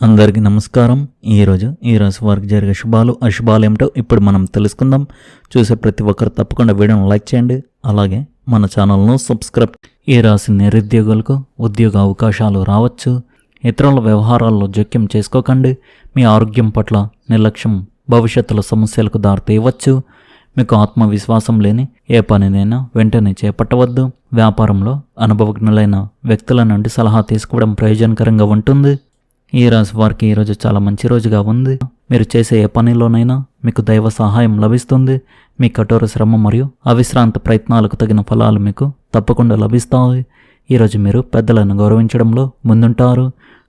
అందరికీ నమస్కారం. ఈ రాశి వారికి జరిగే శుభాలు అశుభాలు ఏమిటో ఇప్పుడు మనం తెలుసుకుందాం. చూసే ప్రతి ఒక్కరు తప్పకుండా వీడియోను లైక్ చేయండి, అలాగే మన ఛానల్ను సబ్స్క్రైబ్. ఈ రాశి నిరుద్యోగులకు ఉద్యోగ అవకాశాలు రావచ్చు. ఇతరుల వ్యవహారాల్లో జోక్యం చేసుకోకండి. మీ ఆరోగ్యం పట్ల నిర్లక్ష్యం భవిష్యత్తులో సమస్యలకు దారితీయవచ్చు. మీకు ఆత్మవిశ్వాసం లేని ఏ పనినైనా వెంటనే చేపట్టవద్దు. వ్యాపారంలో అనుభవజ్ఞులైన వ్యక్తుల నుండి సలహా తీసుకోవడం ప్రయోజనకరంగా ఉంటుంది. ఈ రాశి వారికి ఈరోజు చాలా మంచి రోజుగా ఉంది. మీరు చేసే ఏ పనిలోనైనా మీకు దైవ సహాయం లభిస్తుంది. మీ కఠోర శ్రమ మరియు అవిశ్రాంత ప్రయత్నాలకు తగిన ఫలాలు మీకు తప్పకుండా లభిస్తాయి. ఈరోజు మీరు పెద్దలను గౌరవించడంలో ముందుంటారు.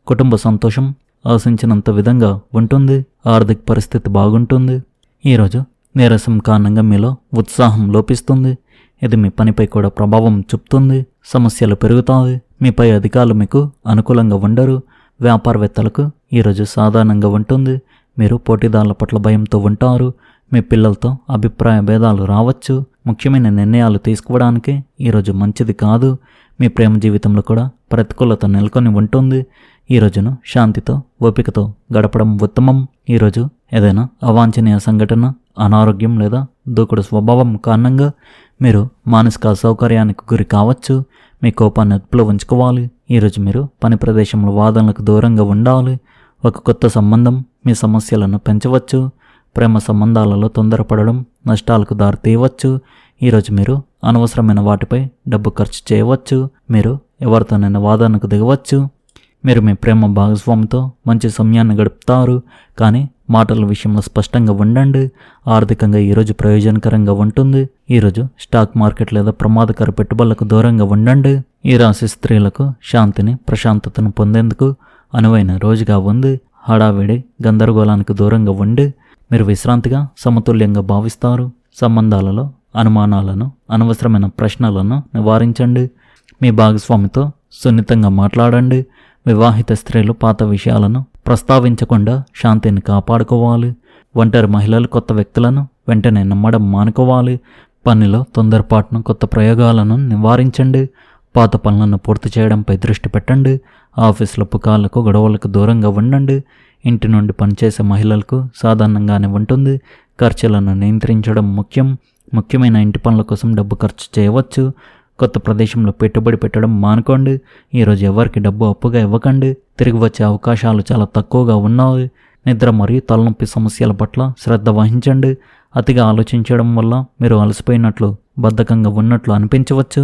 కుటుంబ సంతోషం ఆశించినంత విధంగా ఉంటుంది. ఆర్థిక పరిస్థితి బాగుంటుంది. ఈరోజు నీరసం కారణంగా మీలో ఉత్సాహం లోపిస్తుంది. ఇది మీ పనిపై కూడా ప్రభావం చూపుతుంది. సమస్యలు పెరుగుతాయి. మీపై అధికారులు మీకు అనుకూలంగా ఉండరు. వ్యాపారవేత్తలకు ఈరోజు సాధారణంగా ఉంటుంది. మీరు పోటీదారుల పట్ల భయంతో ఉంటారు. మీ పిల్లలతో అభిప్రాయ భేదాలు రావచ్చు. ముఖ్యమైన నిర్ణయాలు తీసుకోవడానికి ఈరోజు మంచిది కాదు. మీ ప్రేమ జీవితంలో కూడా ప్రతికూలత నెలకొని ఉంటుంది. ఈ రోజును శాంతితో ఓపికతో గడపడం ఉత్తమం. ఈరోజు ఏదైనా అవాంఛనీయ సంఘటన, అనారోగ్యం లేదా దూకుడు స్వభావం కారణంగా మీరు మానసిక అసౌకర్యానికి గురి కావచ్చు. మీ కోపాన్ని అదుపులో ఉంచుకోవాలి. ఈరోజు మీరు పని ప్రదేశంలో వాదనలకు దూరంగా ఉండాలి. ఒక కొత్త సంబంధం మీ సమస్యలను పెంచవచ్చు. ప్రేమ సంబంధాలలో తొందరపడడం నష్టాలకు దారితీయవచ్చు. ఈరోజు మీరు అనవసరమైన వాటిపై డబ్బు ఖర్చు చేయవచ్చు. మీరు ఎవరితోనైనా వాదనకు దిగవచ్చు. మీరు మీ ప్రేమ భాగస్వామితో మంచి సమయాన్ని గడుపుతారు, కానీ మాటల విషయంలో స్పష్టంగా ఉండండి. ఆర్థికంగా ఈరోజు ప్రయోజనకరంగా ఉంటుంది. ఈరోజు స్టాక్ మార్కెట్ లేదా ప్రమాదకర పెట్టుబడులకు దూరంగా ఉండండి. ఈ రాశి స్త్రీలకు శాంతిని, ప్రశాంతతను పొందేందుకు అనువైన రోజుగా ఉంది. హడావిడి గందరగోళానికి దూరంగా ఉండి మీరు విశ్రాంతిగా సమతుల్యంగా భావిస్తారు. సంబంధాలలో అనుమానాలను, అనవసరమైన ప్రశ్నలను నివారించండి. మీ భాగస్వామితో సున్నితంగా మాట్లాడండి. వివాహిత స్త్రీలు పాత విషయాలను ప్రస్తావించకుండా శాంతిని కాపాడుకోవాలి. ఒంటరి మహిళలు కొత్త వ్యక్తులను వెంటనే నమ్మడం మానుకోవాలి. పనిలో తొందరపాటును, కొత్త ప్రయోగాలను నివారించండి. పాత పనులను పూర్తి చేయడంపై దృష్టి పెట్టండి. ఆఫీసులో పుకార్లకు, గొడవలకు దూరంగా ఉండండి. ఇంటి నుండి పనిచేసే మహిళలకు సాధారణంగానే ఉంటుంది. ఖర్చులను నియంత్రించడం ముఖ్యమైన ఇంటి పనుల కోసం డబ్బు ఖర్చు చేయవచ్చు. కొత్త ప్రదేశంలో పెట్టుబడి పెట్టడం మానుకోండి. ఈరోజు ఎవరికి డబ్బు అప్పుగా ఇవ్వకండి. తిరిగి వచ్చే అవకాశాలు చాలా తక్కువగా ఉన్నాయి. నిద్ర మరియు తలనొప్పి సమస్యల పట్ల శ్రద్ధ వహించండి. అతిగా ఆలోచించడం వల్ల మీరు అలసిపోయినట్లు, బద్ధకంగా ఉన్నట్లు అనిపించవచ్చు.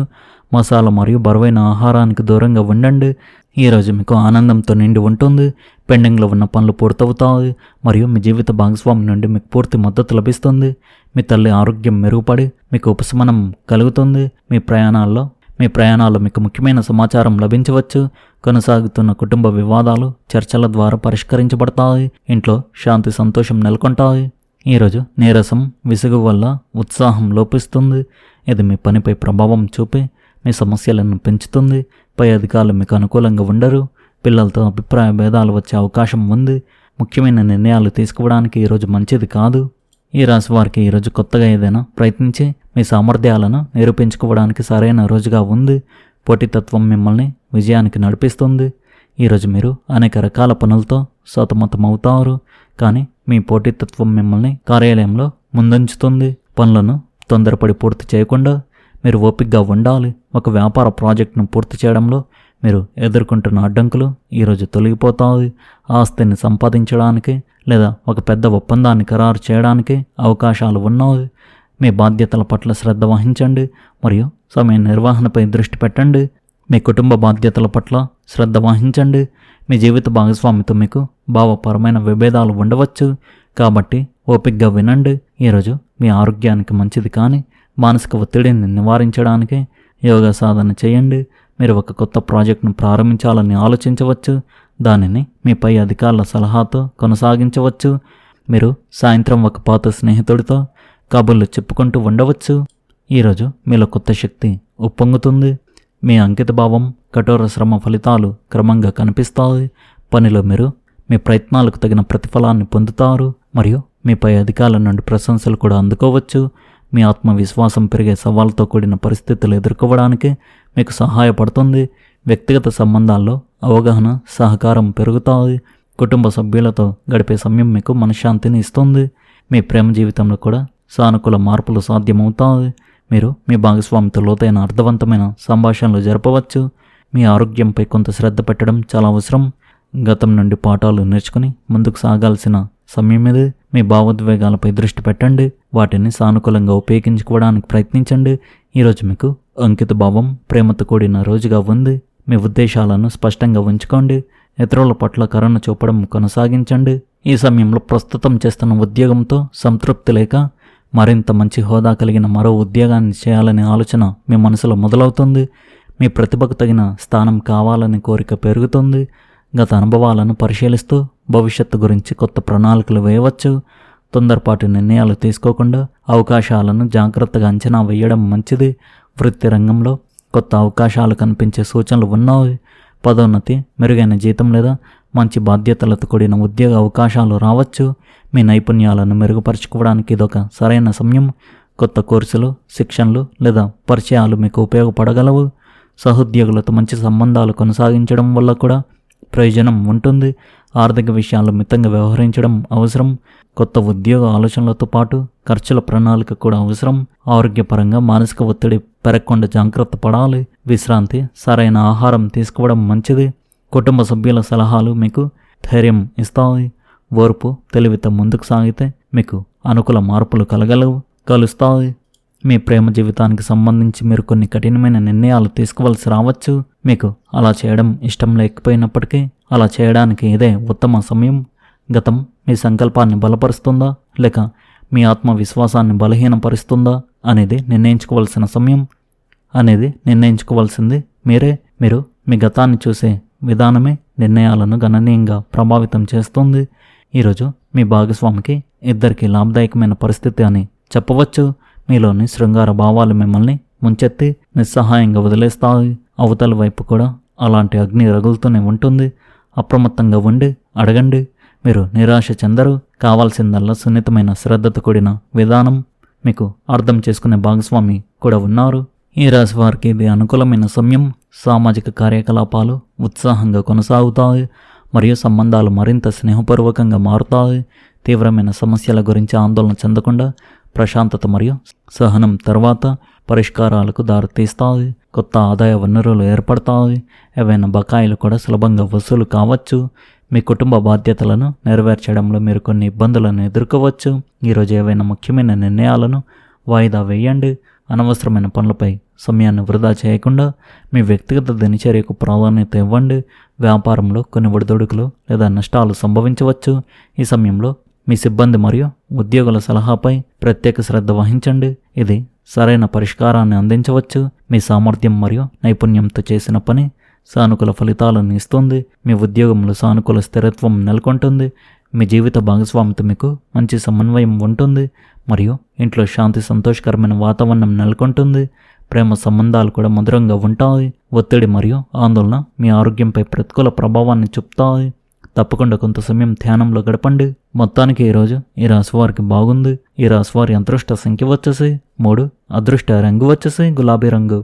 మసాలా మరియు బరువైన ఆహారానికి దూరంగా ఉండండి. ఈరోజు మీకు ఆనందంతో నిండి ఉంటుంది. పెండింగ్లో ఉన్న పనులు పూర్తవుతాయి మరియు మీ జీవిత భాగస్వామి నుండి మీకు పూర్తి మద్దతు లభిస్తుంది. మీ తల్లి ఆరోగ్యం మెరుగుపడి మీకు ఉపశమనం కలుగుతుంది. మీ ప్రయాణాల్లో మీకు ముఖ్యమైన సమాచారం లభించవచ్చు. కొనసాగుతున్న కుటుంబ వివాదాలు చర్చల ద్వారా పరిష్కరించబడతాయి. ఇంట్లో శాంతి, సంతోషం నెలకొంటాయి. ఈరోజు నీరసం, విసుగు వల్ల ఉత్సాహం లోపిస్తుంది. ఇది మీ పనిపై ప్రభావం చూపి మీ సమస్యలను పెంచుతుంది. పై అధికారులు మీకు అనుకూలంగా ఉండరు. పిల్లలతో అభిప్రాయ భేదాలు వచ్చే అవకాశం ఉంది. ముఖ్యమైన నిర్ణయాలు తీసుకోవడానికి ఈరోజు మంచిది కాదు. ఈ రాశి వారికి ఈరోజు కొత్తగా ఏదైనా ప్రయత్నించి మీ సామర్థ్యాలను నిరూపించుకోవడానికి సరైన రోజుగా ఉంది. పోటీతత్వం మిమ్మల్ని విజయానికి నడిపిస్తుంది. ఈరోజు మీరు అనేక రకాల పనులతో సతమతమవుతారు, కానీ మీ పోటీతత్వం మిమ్మల్ని కార్యాలయంలో ముందుంచుతుంది. పనులను తొందరపడి పూర్తి చేయకుండా మీరు ఓపికగా ఉండాలి. ఒక వ్యాపార ప్రాజెక్టును పూర్తి చేయడంలో మీరు ఎదుర్కొంటున్న అడ్డంకులు ఈరోజు తొలగిపోతాయి. ఆస్తిని సంపాదించడానికి లేదా ఒక పెద్ద ఒప్పందాన్ని ఖరారు చేయడానికి అవకాశాలు ఉన్నాయి. మీ బాధ్యతల పట్ల శ్రద్ధ వహించండి మరియు సమయ నిర్వహణపై దృష్టి పెట్టండి. మీ కుటుంబ బాధ్యతల పట్ల శ్రద్ధ వహించండి. మీ జీవిత భాగస్వామితో మీకు భావపరమైన విభేదాలు ఉండవచ్చు, కాబట్టి ఓపికగా వినండి. ఈరోజు మీ ఆరోగ్యానికి మంచిది, కానీ మానసిక ఒత్తిడిని నివారించడానికి యోగా సాధన చేయండి. మీరు ఒక కొత్త ప్రాజెక్టును ప్రారంభించాలని ఆలోచించవచ్చు. దానిని మీ పై అధికారుల సలహాతో కొనసాగించవచ్చు. మీరు సాయంత్రం ఒక పాత స్నేహితుడితో కబుర్లు చెప్పుకుంటూ ఉండవచ్చు. ఈరోజు మీలో కొత్త శక్తి ఉప్పొంగుతుంది. మీ అంకితభావం, కఠోర శ్రమ ఫలితాలు క్రమంగా కనిపిస్తాయి. పనిలో మీరు మీ ప్రయత్నాలకు తగిన ప్రతిఫలాన్ని పొందుతారు మరియు మీ పై అధికారుల నుండి ప్రశంసలు కూడా అందుకోవచ్చు. మీ ఆత్మవిశ్వాసం పెరిగే సవాళ్ళతో కూడిన పరిస్థితులు ఎదుర్కోవడానికి మీకు సహాయపడుతుంది. వ్యక్తిగత సంబంధాల్లో అవగాహన, సహకారం పెరుగుతాయి. కుటుంబ సభ్యులతో గడిపే సమయం మీకు మనశ్శాంతిని ఇస్తుంది. మీ ప్రేమ జీవితంలో కూడా సానుకూల మార్పులు సాధ్యమవుతాయి. మీరు మీ భాగస్వామితో లోతైన అర్థవంతమైన సంభాషణలు జరపవచ్చు. మీ ఆరోగ్యంపై కొంత శ్రద్ధ పెట్టడం చాలా అవసరం. గతం నుండి పాఠాలు నేర్చుకుని ముందుకు సాగాల్సిన సమయం ఇది. మీ భావోద్వేగాలపై దృష్టి పెట్టండి, వాటిని సానుకూలంగా ఉపయోగించుకోవడానికి ప్రయత్నించండి. ఈరోజు మీకు అంకిత భావం, ప్రేమతో కూడిన రోజుగా ఉంది. మీ ఉద్దేశాలను స్పష్టంగా ఉంచుకోండి. ఇతరుల పట్ల కరుణ చూపడం కొనసాగించండి. ఈ సమయంలో ప్రస్తుతం చేస్తున్న ఉద్యోగంతో సంతృప్తి లేక మరింత మంచి హోదా కలిగిన మరో ఉద్యోగాన్ని చేయాలనే ఆలోచన మీ మనసులో మొదలవుతుంది. మీ ప్రతిభకు తగిన స్థానం కావాలనే కోరిక పెరుగుతుంది. గత అనుభవాలను పరిశీలిస్తూ భవిష్యత్తు గురించి కొత్త ప్రణాళికలు వేయవచ్చు. తొందరపాటు నిర్ణయాలు తీసుకోకుండా అవకాశాలను జాగ్రత్తగా అంచనా వేయడం మంచిది. వృత్తి రంగంలో కొత్త అవకాశాలు కనిపించే సూచనలు ఉన్నాయి. పదోన్నతి, మెరుగైన జీతం లేదా మంచి బాధ్యతలతో కూడిన ఉద్యోగ అవకాశాలు రావచ్చు. మీ నైపుణ్యాలను మెరుగుపరచుకోవడానికి ఇదొక సరైన సమయం. కొత్త కోర్సులు, శిక్షణలు లేదా పరిచయాలు మీకు ఉపయోగపడగలవు. సహోద్యోగులతో మంచి సంబంధాలు కొనసాగించడం వల్ల కూడా ప్రయోజనం ఉంటుంది. ఆర్థిక విషయాల్లో మితంగా వ్యవహరించడం అవసరం. కొత్త ఉద్యోగ ఆలోచనలతో పాటు ఖర్చుల ప్రణాళిక కూడా అవసరం. ఆరోగ్యపరంగా మానసిక ఒత్తిడి పెరగకుండా జాగ్రత్త పడాలి. విశ్రాంతి, సరైన ఆహారం తీసుకోవడం మంచిది. కుటుంబ సభ్యుల సలహాలు మీకు ధైర్యం ఇస్తాయి. ఓర్పు, తెలివితో ముందుకు సాగితే మీకు అనుకూల మార్పులు కలుస్తాయి. మీ ప్రేమ జీవితానికి సంబంధించి మీరు కొన్ని కఠినమైన నిర్ణయాలు తీసుకోవాల్సి రావచ్చు. మీకు అలా చేయడం ఇష్టం లేకపోయినప్పటికీ అలా చేయడానికి ఇదే ఉత్తమ సమయం. గతం మీ సంకల్పాన్ని బలపరుస్తుందా లేక మీ ఆత్మవిశ్వాసాన్ని బలహీనపరుస్తుందా అనేది నిర్ణయించుకోవాల్సింది మీరే. మీరు మీ గతాన్ని చూసే విధానమే నిర్ణయాలను గణనీయంగా ప్రభావితం చేస్తుంది. ఈరోజు మీ భాగస్వామికి ఇద్దరికీ లాభదాయకమైన పరిస్థితి అని చెప్పవచ్చు. మీలోని శృంగార భావాలు మిమ్మల్ని ముంచెత్తి నిస్సహాయంగా వదిలేస్తాయి. అవతల వైపు కూడా అలాంటి అగ్ని రగులుతూనే ఉంటుంది. అప్రమత్తంగా ఉండి అడగండి. మీరు నిరాశ చెందరు. కావాల్సిందల్లా సున్నితమైన శ్రద్ధతో కూడిన విధానం. మీకు అర్థం చేసుకునే భాగస్వామి కూడా ఉన్నారు. ఈ రాశి వారికి ఇది అనుకూలమైన సమయం. సామాజిక కార్యకలాపాలు ఉత్సాహంగా కొనసాగుతాయి మరియు సంబంధాలు మరింత స్నేహపూర్వకంగా మారుతాయి. తీవ్రమైన సమస్యల గురించి ఆందోళన చెందకుండా ప్రశాంతత మరియు సహనం తర్వాత పరిష్కారాలకు దారితీస్తాయి. కొత్త ఆదాయ వనరులు ఏర్పడతాయి. ఏవైనా బకాయిలు కూడా సులభంగా వసూలు కావచ్చు. మీ కుటుంబ బాధ్యతలను నెరవేర్చడంలో మీరు కొన్ని ఇబ్బందులను ఎదుర్కోవచ్చు. ఈరోజు ఏవైనా ముఖ్యమైన నిర్ణయాలను వాయిదా వేయండి. అనవసరమైన పనులపై సమయాన్ని వృధా చేయకుండా మీ వ్యక్తిగత దినచర్యకు ప్రాధాన్యత ఇవ్వండి. వ్యాపారంలో కొన్ని ఒడిదుడుకులు లేదా నష్టాలు సంభవించవచ్చు. ఈ సమయంలో మీ సిబ్బంది మరియు ఉద్యోగుల సలహాపై ప్రత్యేక శ్రద్ధ వహించండి. ఇది సరైన పరిష్కారాన్ని అందించవచ్చు. మీ సామర్థ్యం మరియు నైపుణ్యంతో చేసిన పని సానుకూల ఫలితాలను ఇస్తుంది. మీ ఉద్యోగంలో సానుకూల స్థిరత్వం నెలకొంటుంది. మీ జీవిత భాగస్వామితో మీకు మంచి సమన్వయం ఉంటుంది మరియు ఇంట్లో శాంతి, సంతోషకరమైన వాతావరణం నెలకొంటుంది. ప్రేమ సంబంధాలు కూడా మధురంగా ఉంటాయి. ఒత్తిడి మరియు ఆందోళన మీ ఆరోగ్యంపై ప్రతికూల ప్రభావాన్ని చూపుతాయి. తప్పకుండా కొంత సమయం ధ్యానంలో గడపండి. మొత్తానికి ఈరోజు ఈ రాశి వారికి బాగుంది. ఈ రాశి వారి అదృష్ట సంఖ్య వచ్చేసి 3, అదృష్ట రంగు వచ్చేసి గులాబీ రంగు.